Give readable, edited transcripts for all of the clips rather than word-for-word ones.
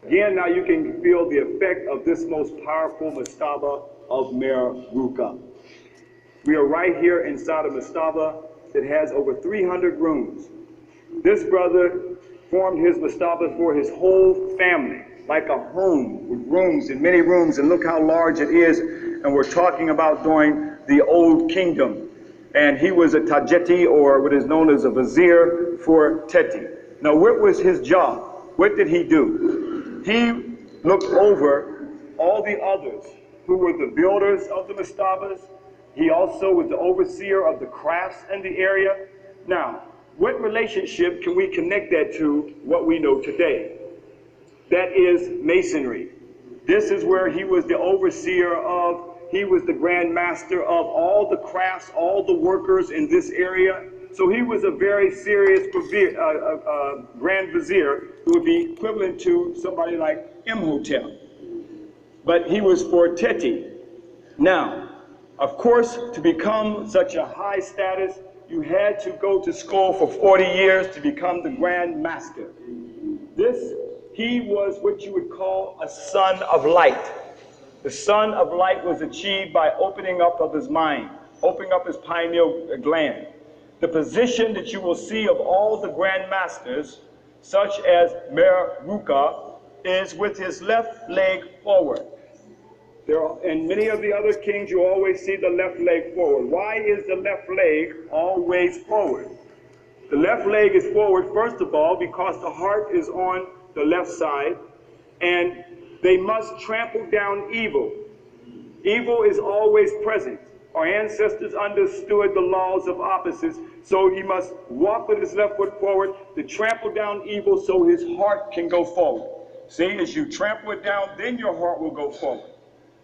Again, now you can feel the effect of this most powerful mastaba of Meruka. We are right here inside a mastaba that has over 300 rooms. This brother formed his mastaba for his whole family, like a home with rooms and many rooms, and look how large it is. And we're talking about during the Old Kingdom. And he was a Tajeti, or what is known as a vizier for Teti. Now, what was his job? What did he do? He looked over all the others who were the builders of the mastabas. He also was the overseer of the crafts in the area. Now, what relationship can we connect that to what we know today? That is masonry. This is where he was the overseer of, he was the grand master of all the crafts, all the workers in this area. So he was a very serious grand vizier, who would be equivalent to somebody like Imhotep. But he was for Teti. Now, of course, to become such a high status, you had to go to school for 40 years to become the Grand Master. He was what you would call a son of light. The son of light was achieved by opening up of his mind, opening up his pineal gland. The position that you will see of all the Grand Masters, such as Meruka, is with his left leg forward. In many of the other kings, you always see the left leg forward. Why is the left leg always forward? The left leg is forward, first of all, because the heart is on the left side, and they must trample down evil. Evil is always present. Our ancestors understood the laws of opposites, so he must walk with his left foot forward to trample down evil so his heart can go forward. See, as you trample it down, then your heart will go forward.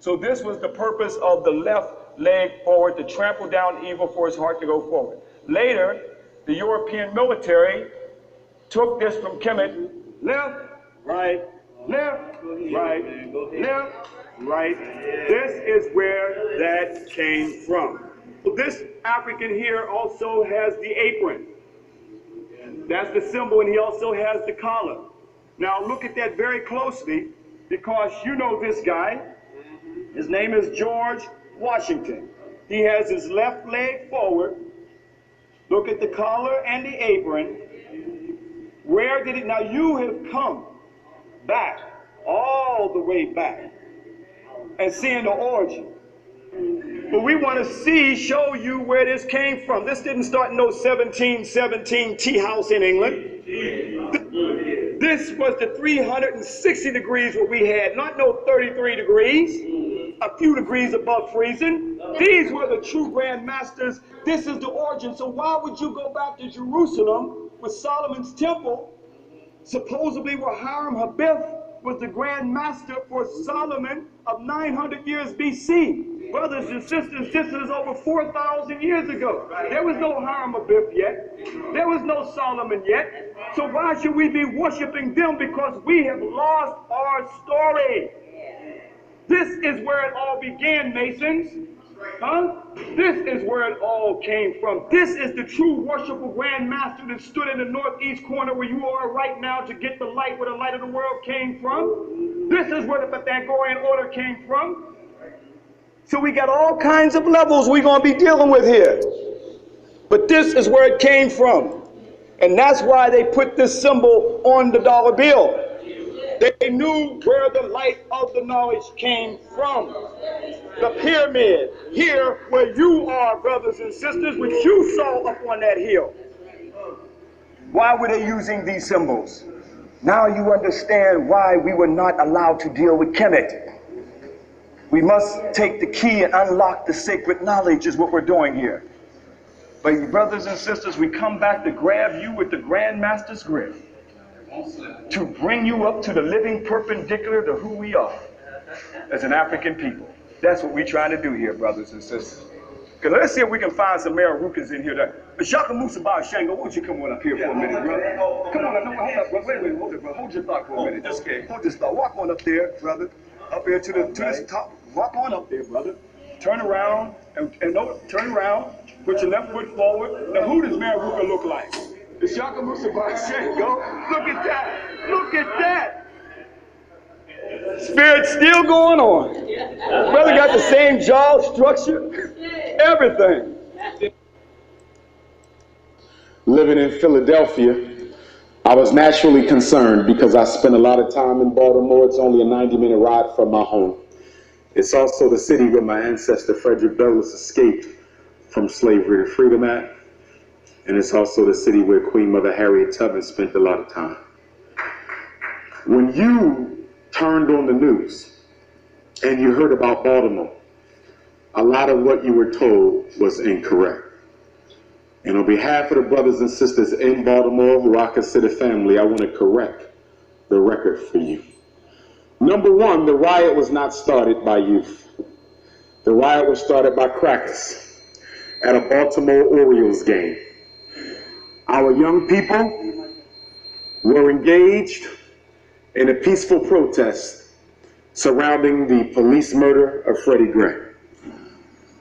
So this was the purpose of the left leg forward, to trample down evil for his heart to go forward. Later, the European military took this from Kemet: left, right, left, right, left, right. This is where that came from. This African here also has the apron. That's the symbol, and he also has the collar. Now look at that very closely, because you know this guy. His name is George Washington. He has his left leg forward. Look at the collar and the apron. Where did it? Now you have come back, all the way back, and seeing the origin. But we want to show you where this came from. This didn't start in no 1717 tea house in England. This was the 360 degrees what we had, not no 33 degrees, a few degrees above freezing. These were the true Grand Masters. This is the origin. So why would you go back to Jerusalem with Solomon's temple, supposedly where Hiram Habib was the Grand Master for Solomon of 900 years BC? Brothers and sisters, this is over 4,000 years ago. There was no Hiram Habib yet. There was no Solomon yet. So why should we be worshiping them? Because we have lost our story. This is where it all began, Masons. This is where it all came from. This is the true worshipful Grand Master that stood in the northeast corner where you are right now to get the light, where the light of the world came from. This is where the Pythagorean order came from. So we got all kinds of levels we're going to be dealing with here. But this is where it came from. And that's why they put this symbol on the dollar bill. They knew where the light of the knowledge came from. The pyramid, here where you are, brothers and sisters, which you saw up on that hill. Why were they using these symbols? Now you understand why we were not allowed to deal with Kemet. We must take the key and unlock the sacred knowledge is what we're doing here. But brothers and sisters, we come back to grab you with the Grand Master's grip, to bring you up to the living perpendicular to who we are as an African people. That's what we're trying to do here, brothers and sisters. Okay, let's see if we can find some Merukas in here. Shaka Musa Ba Shango, won't you come on up here for a minute, brother? Come on, no, hold up, brother. Wait, hold it, brother. Hold your thought for a minute. Just hold this thought. Walk on up there, brother. Up here to this top. Walk on up there, brother. Turn around and no, turn around. Put your left foot forward. Now, who does Meruka look like? The Shaka Musa Ba Shango. Look at that. Look at that. spirit still going on. Brother got the same jaw structure, everything. Living in Philadelphia, I was naturally concerned because I spent a lot of time in Baltimore. It's only a 90-minute ride from my home. It's also the city where my ancestor Frederick Douglass escaped from slavery to freedom at. And it's also the city where Queen Mother Harriet Tubman spent a lot of time. When you turned on the news and you heard about Baltimore, a lot of what you were told was incorrect. And on behalf of the brothers and sisters in Baltimore who I consider family, I want to correct the record for you. Number one, the riot was not started by youth. The riot was started by crackers at a Baltimore Orioles game. Our young people were engaged in a peaceful protest surrounding the police murder of Freddie Gray.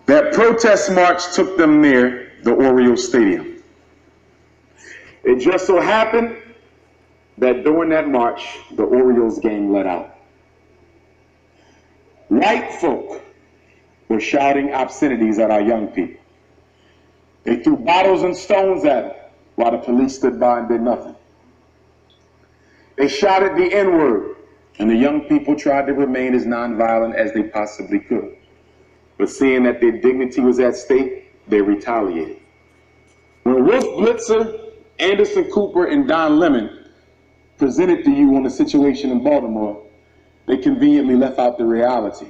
That protest march took them near the Orioles Stadium. It just so happened that during that march, the Orioles game let out. White folk were shouting obscenities at our young people. They threw bottles and stones at them while the police stood by and did nothing. They shouted the N-word, and the young people tried to remain as nonviolent as they possibly could. But seeing that their dignity was at stake, they retaliated. When Wolf Blitzer, Anderson Cooper, and Don Lemon presented to you on the situation in Baltimore, they conveniently left out the reality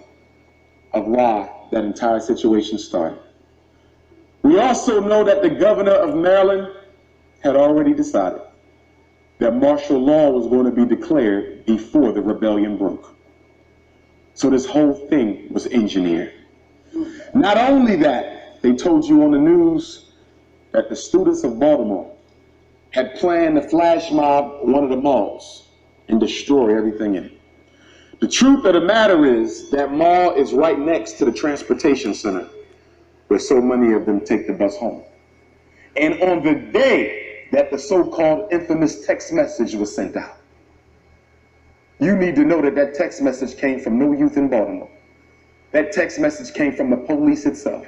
of why that entire situation started. We also know that the governor of Maryland had already decided that martial law was going to be declared before the rebellion broke. So this whole thing was engineered. Not only that, they told you on the news that the students of Baltimore had planned to flash mob one of the malls and destroy everything in it. The truth of the matter is that mall is right next to the transportation center where so many of them take the bus home. And on the day that the so-called infamous text message was sent out, you need to know that that text message came from no youth in Baltimore. That text message came from the police itself.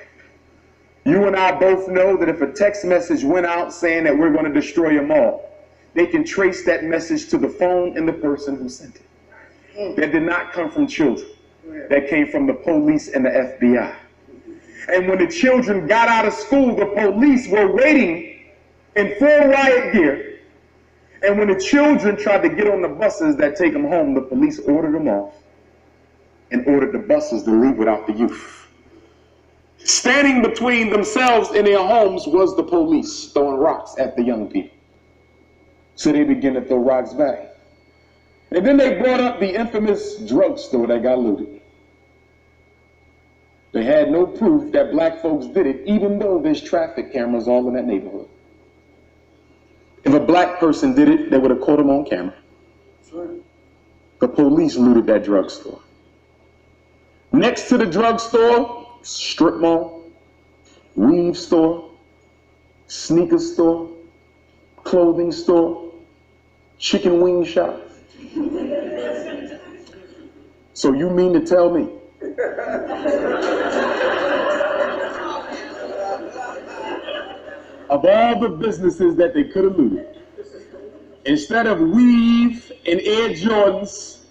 You and I both know that if a text message went out saying that we're going to destroy a mall, they can trace that message to the phone and the person who sent it. That did not come from children. That came from the police and the FBI. And when the children got out of school, the police were waiting in full riot gear. And when the children tried to get on the buses that take them home, the police ordered them off and ordered the buses to leave without the youth. Standing between themselves and their homes was the police throwing rocks at the young people. So they began to throw rocks back. And then they brought up the infamous drugstore that got looted. They had no proof that black folks did it, even though there's traffic cameras all in that neighborhood. If a black person did it, they would have caught him on camera. Sure. The police looted that drugstore. Next to the drugstore, strip mall, weave store, sneaker store, clothing store, chicken wing shop. So you mean to tell me of all the businesses that they could have looted, instead of weave and Air Jordans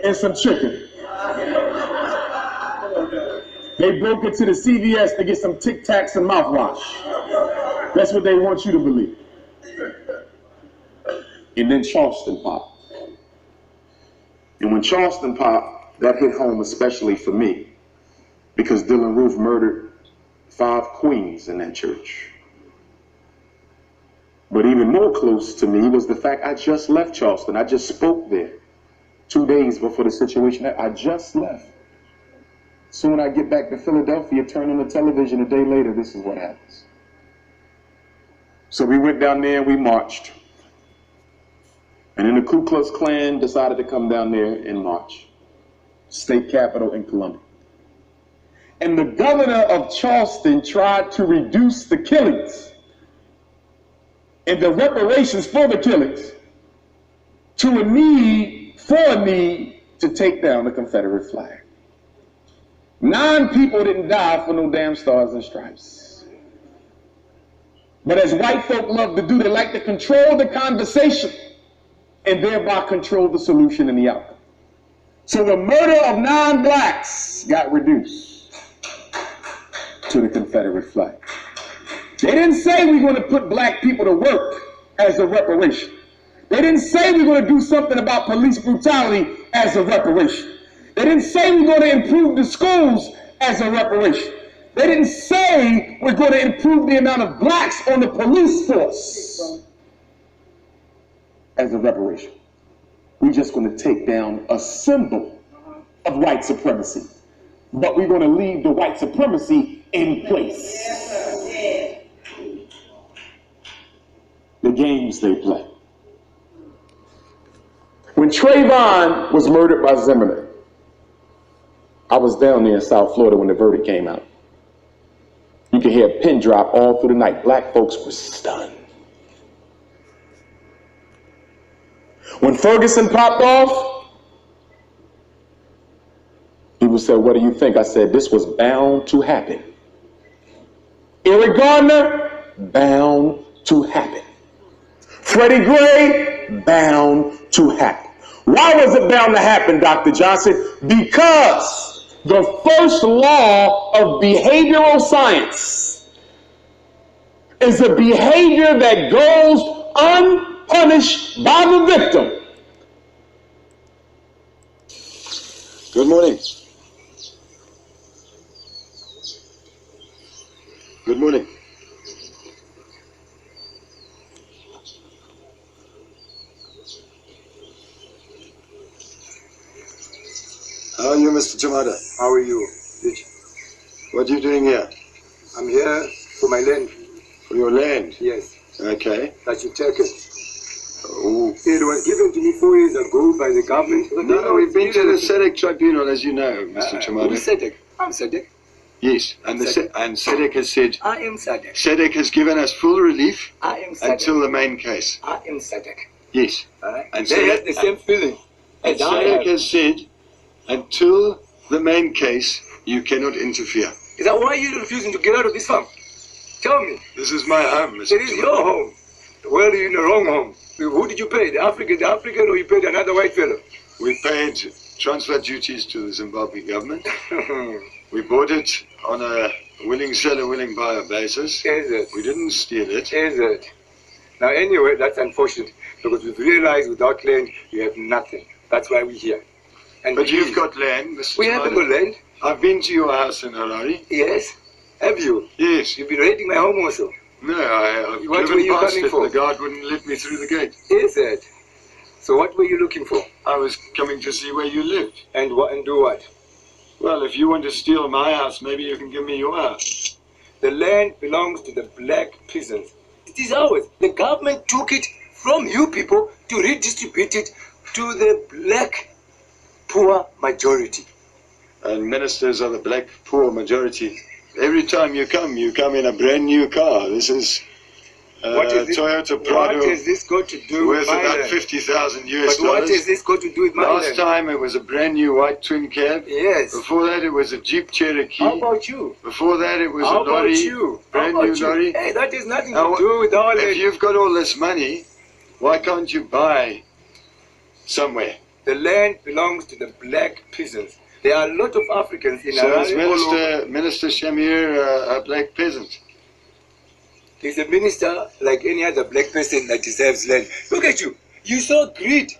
and some chicken, they broke into the CVS to get some Tic Tacs and mouthwash. That's what they want you to believe. And then Charleston popped. And when Charleston popped, that hit home especially for me, because Dylann Roof murdered 5 queens in that church. But even more close to me was the fact I just left Charleston. I just spoke there 2 days before the situation. I just left. So when I get back to Philadelphia, turn on the television a day later, this is what happens. So we went down there and we marched. And then the Ku Klux Klan decided to come down there and march. State capitol in Columbia. And the governor of Charleston tried to reduce the killings and the reparations for the killings to a need to take down the Confederate flag. 9 people didn't die for no damn stars and stripes. But as white folk love to do, they like to control the conversation and thereby control the solution and the outcome. So the murder of 9 blacks got reduced to the Confederate flag. They didn't say we're going to put black people to work as a reparation. They didn't say we're going to do something about police brutality as a reparation. They didn't say we're going to improve the schools as a reparation. They didn't say we're going to improve the amount of blacks on the police force as a reparation. We're just going to take down a symbol of white supremacy. But we're going to leave the white supremacy in place. The games they play. When Trayvon was murdered by Zimmerman, I was down there in South Florida when the verdict came out. You could hear a pin drop all through the night. Black folks were stunned. When Ferguson popped off, people said, what do you think? I said, this was bound to happen. Eric Gardner, bound to happen. Freddie Gray, bound to happen. Why was it bound to happen, Dr. Johnson? Because the first law of behavioral science is a behavior that goes unpunished by the victim. Good morning. Good morning. How are you, Mr. Chamada? How are you? What are you doing here? I'm here for my land. For your land? Yes. Okay. That you take it. Oh. It was given to me 4 years ago by the government. No, we've been to the SEDEC tribunal, as you know, Mr. Chamada. Who's SEDEC? I'm SEDEC. Yes, and SEDEC has said, I am SEDEC. SEDEC has given us full relief I am SEDEC. until the main case. I am SEDEC. Yes. And they have the same feeling And as I have. SEDEC has said, until the main case, you cannot interfere. Is that why you're refusing to get out of this farm? Tell me. This is my home, Mr. It is your home. Well, you're in the wrong home. Who did you pay? The African, or you paid another white fellow? We paid transfer duties to the Zimbabwe government. We bought it on a willing seller, willing buyer basis. Is it? We didn't steal it. Is it? Now, anyway, that's unfortunate because we've realized without land, you have nothing. That's why we're here. And But you've got land, Mr. We haven't got land. I've been to your house in Harare. Yes. Have you? Yes. You've been raiding my home also. No, I've What were driven you past coming it. for? The guard wouldn't let me through the gate. Is it? So what were you looking for? I was coming to see where you lived. And what? And do what? Well, if you want to steal my house, maybe you can give me your house. The land belongs to the black peasants. It is ours. The government took it from you people to redistribute it to the black poor majority. And ministers are the black poor majority. Every time you come in a brand new car. This is Toyota Prado. What has this got to do with worth my about land? 50,000 US But what dollars. has this got to do with my Last land? time it was a brand new white twin cab. Yes. Before that it was a Jeep Cherokee. How about you? Before that it was How a lorry. about you? Brand How new about you? lorry. Hey, that has nothing Now, to do with our If land. you've got all this money, why can't you buy somewhere? The land belongs to the black peasants. There are a lot of Africans in So is Harare all over. Minister Shamir a black peasant? He's a minister like any other black person that deserves land. Look at you. You so greed.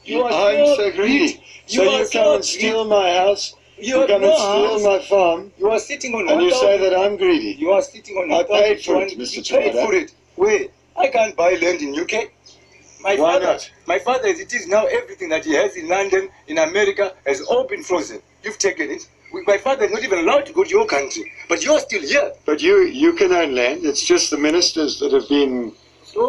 I'm so greedy. So you come and steal my house, you come and steal my farm, You are sitting on and you say that I'm greedy. You are sitting on I paid for it, Mr. You paid Chamada. for it. Wait, I can't buy land in UK. Why not? My father, as it is now, everything that he has in London, in America, has all been frozen. You've taken it. My father is not even allowed to go to your country. But you're still here. But you can own land. It's just the ministers that have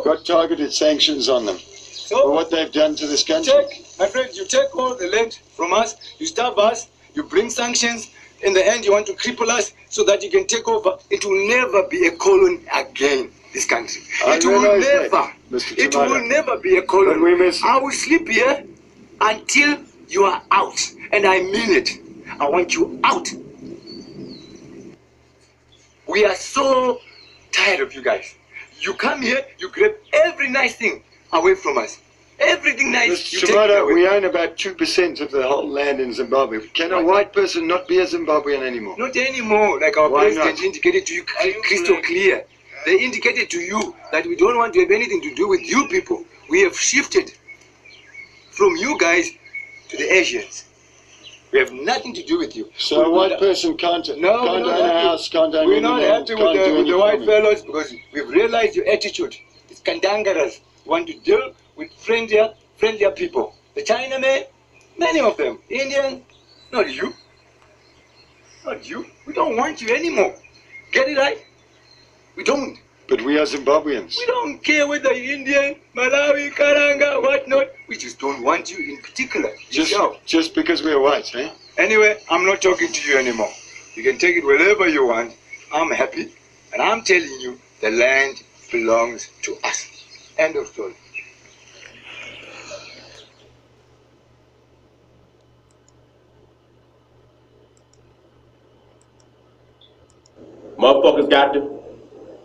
got targeted sanctions on them for So, what they've done to this country. my friend, you take all the land from us, you starve us, you bring sanctions. In the end, you want to cripple us so that you can take over. It will never be a colony again, this country. I It will realize that, never. Mr. It Chamada. will never be a colony. But we must- I will sleep here until you are out. And I mean it. I want you out. We are so tired of you guys. You come here, you grab every nice thing away from us. Everything nice, you take it Shimada, away. we own about 2% of the whole land in Zimbabwe. Can a white person not be a Zimbabwean anymore? Not anymore, like our Why president not? indicated to you crystal clear. They indicated to you that we don't want to have anything to do with you people. We have shifted from you guys to the Asians. We have nothing to do with you. So a white person can't own a house, can't own We're not happy with the white farming. fellows because we've realized your attitude. It's cantankerous. You want to deal with friendlier people. The Chinamen, many of them. Indian, not you. Not you. We don't want you anymore. Get it right? We don't. But we are Zimbabweans. We don't care whether you're Indian, Malawi, Karanga, whatnot. We just don't want you in particular. Just because we are white, eh? Anyway, I'm not talking to you anymore. You can take it wherever you want. I'm happy. And I'm telling you, the land belongs to us. End of story. Motherfuckers got the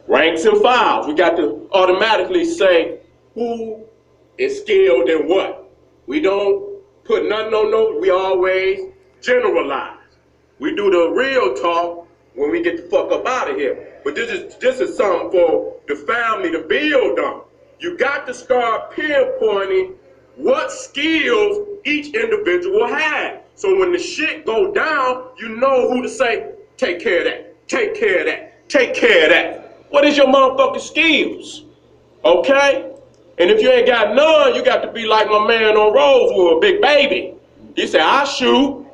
ranks and files. We got to automatically say who is skilled in what. We don't put nothing on note. We always generalize. We do the real talk when we get the fuck up out of here. But this is something for the family to build on. You got to start pinpointing what skills each individual has. So when the shit go down, you know who to say, take care of that, take care of that, take care of that. What is your motherfucking skills? Okay? And if you ain't got none, you got to be like my man on Rosewood, Big Baby. He said, I shoot.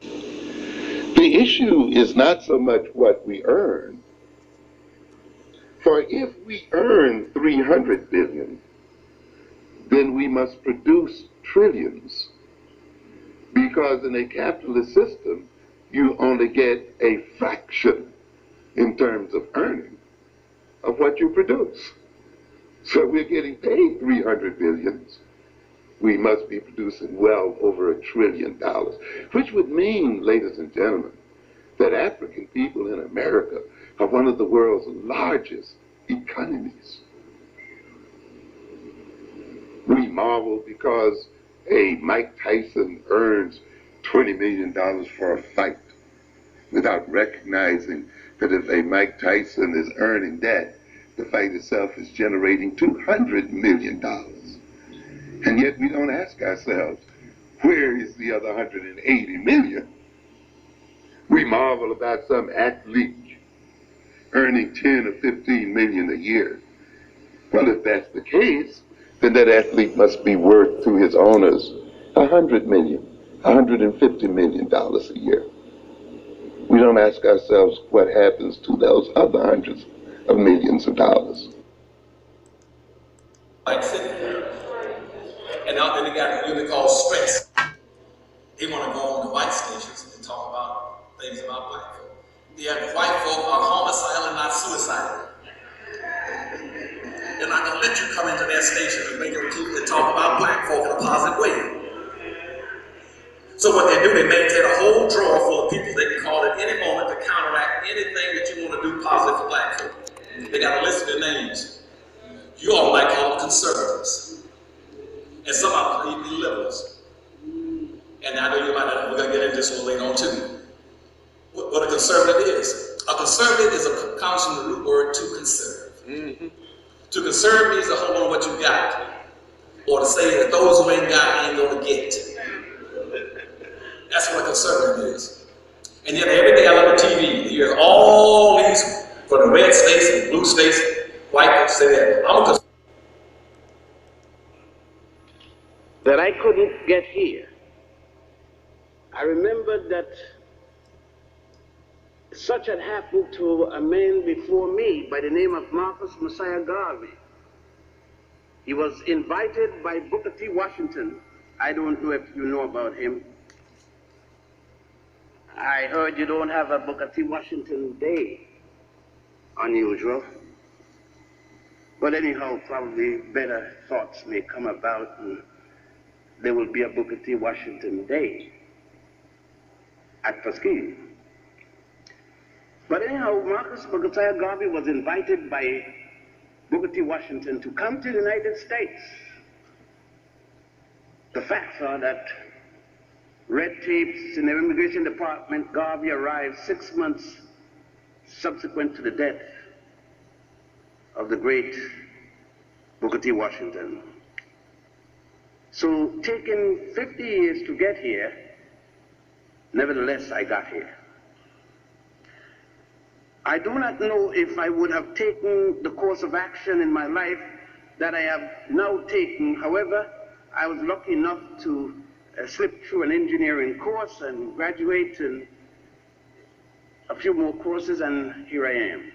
The issue is not so much what we earn. For if we earn 300 billion, then we must produce trillions. Because in a capitalist system, you only get a fraction in terms of earning of what you produce. So we're getting paid 300 billions. We must be producing well over $1 trillion, which would mean, ladies and gentlemen, that African people in America are one of the world's largest economies. We marvel because a Mike Tyson earns $20 million for a fight without recognizing that if a Mike Tyson is earning that, the fight itself is generating $200 million. And yet we don't ask ourselves, where is the other 180 million? We marvel about some athlete earning 10 or 15 million a year. Well, if that's the case, then that athlete must be worth to his owners $100 million, $150 million a year. We don't ask ourselves what happens to those other hundreds of millions of dollars. Like sitting here. And out there they got a unit called stress. They want to go on the white stations and talk about things about black folk. Yeah, the white folk are homicidal and not suicidal. They're not going to let you come into their station and make them talk about black folk in a positive way. So what they do, they maintain a whole drawer full of people they can call at any moment to counteract anything that you want to do positive for black folk. They got a list of their names. You all like call them conservatives. And some of them even liberals. And I know you might not, we're going to get into this one later on too. What a conservative is. A conservative comes from the root word to conserve. Mm-hmm. To conserve means to hold on what you got. Or to say that those who ain't got ain't going to get. That's what a conservative is. And yet every day I look at TV, you hear all these, from the red states and blue states, white people say that. I'm a conservative. That I couldn't get here. I remembered that such had happened to a man before me by the name of Marcus Messiah Garvey. He was invited by Booker T. Washington. I don't know if you know about him. I heard you don't have a Booker T. Washington Day. Unusual. But anyhow, probably better thoughts may come about, and there will be a Booker T. Washington Day at Tuskegee. But anyhow, Marcus Messiah Garvey was invited by Booker T. Washington to come to the United States. The facts are that red tapes in the immigration department, Garvey arrived 6 months subsequent to the death of the great Booker T. Washington. So taking 50 years to get here, nevertheless I got here. I do not know if I would have taken the course of action in my life that I have now taken. However, I was lucky enough to slip through an engineering course and graduate in a few more courses, and here I am.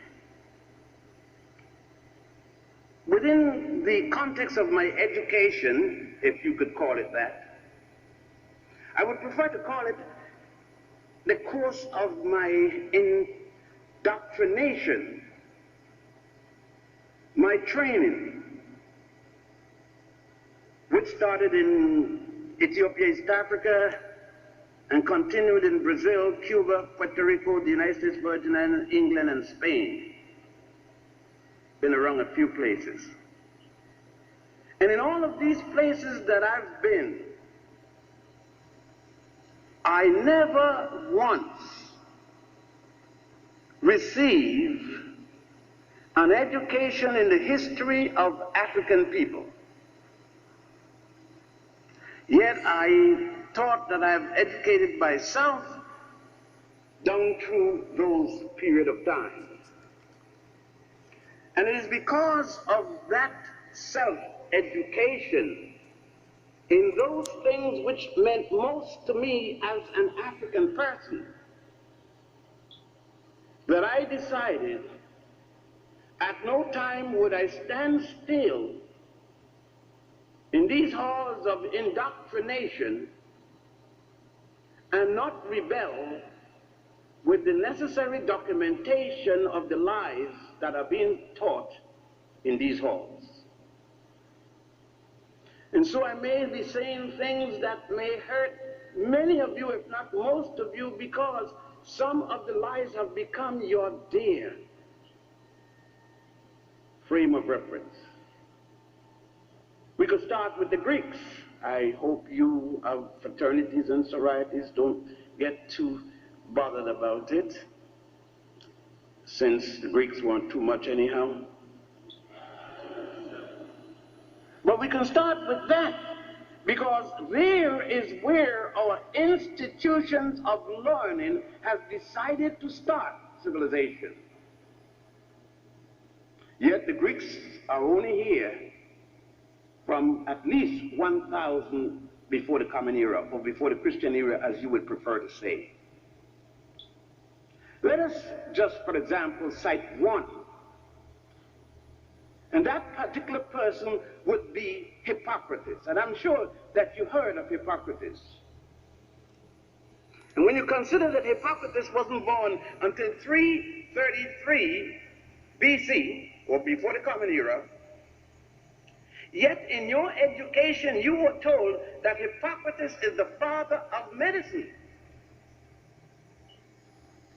Within the context of my education, if you could call it that, I would prefer to call it the course of my indoctrination, my training, which started in Ethiopia, East Africa, and continued in Brazil, Cuba, Puerto Rico, the United States Virgin Islands, England, and Spain. Been around a few places. And in all of these places that I've been, I never once received an education in the history of African people. Yet I thought that I've educated myself down through those period of time. And it is because of that self-education in those things which meant most to me as an African person that I decided at no time would I stand still in these halls of indoctrination and not rebel with the necessary documentation of the lies that are being taught in these halls. And so I may be saying things that may hurt many of you, if not most of you, because some of the lies have become your dear frame of reference. We could start with the Greeks. I hope you of fraternities and sororities don't get too bothered about it, since the Greeks weren't too much anyhow. But we can start with that, because there is where our institutions of learning have decided to start civilization. Yet the Greeks are only here from at least 1,000 before the Common Era, or before the Christian era, as you would prefer to say. Let us just, for example, cite one. And that particular person would be Hippocrates. And I'm sure that you heard of Hippocrates. And when you consider that Hippocrates wasn't born until 333 BC, or before the Common Era, yet in your education you were told that Hippocrates is the father of medicine.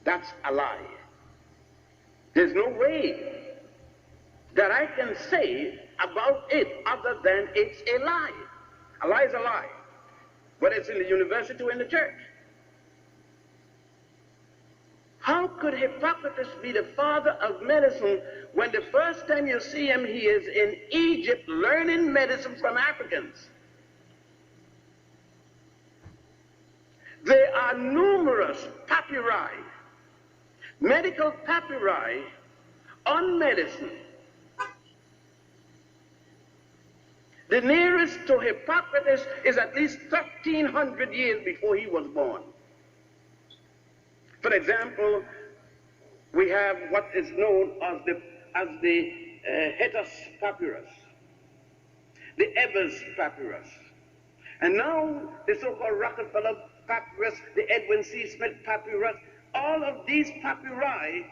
That's a lie. There's no way that I can say about it other than it's a lie. A lie is a lie, whether it's in the university or in the church. How could Hippocrates be the father of medicine when the first time you see him, he is in Egypt learning medicine from Africans? There are numerous papyri, medical papyri on medicine. The nearest to Hippocrates is at least 1,300 years before he was born. For example, we have what is known as the Hettus papyrus, the Evers papyrus, and now the so-called Rockefeller papyrus, the Edwin C. Smith papyrus. All of these papyri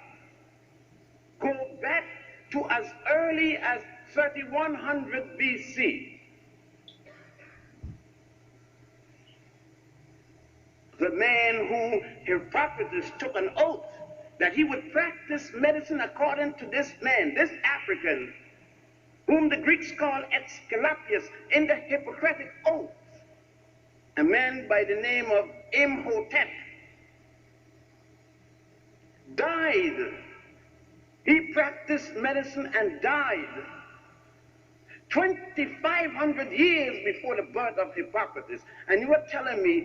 go back to as early as 3100 BC, the man who Hippocrates took an oath that he would practice medicine according to this man, this African, whom the Greeks call Aesculapius, in the Hippocratic Oath, a man by the name of Imhotep, died. He practiced medicine and died 2,500 years before the birth of Hippocrates. And you are telling me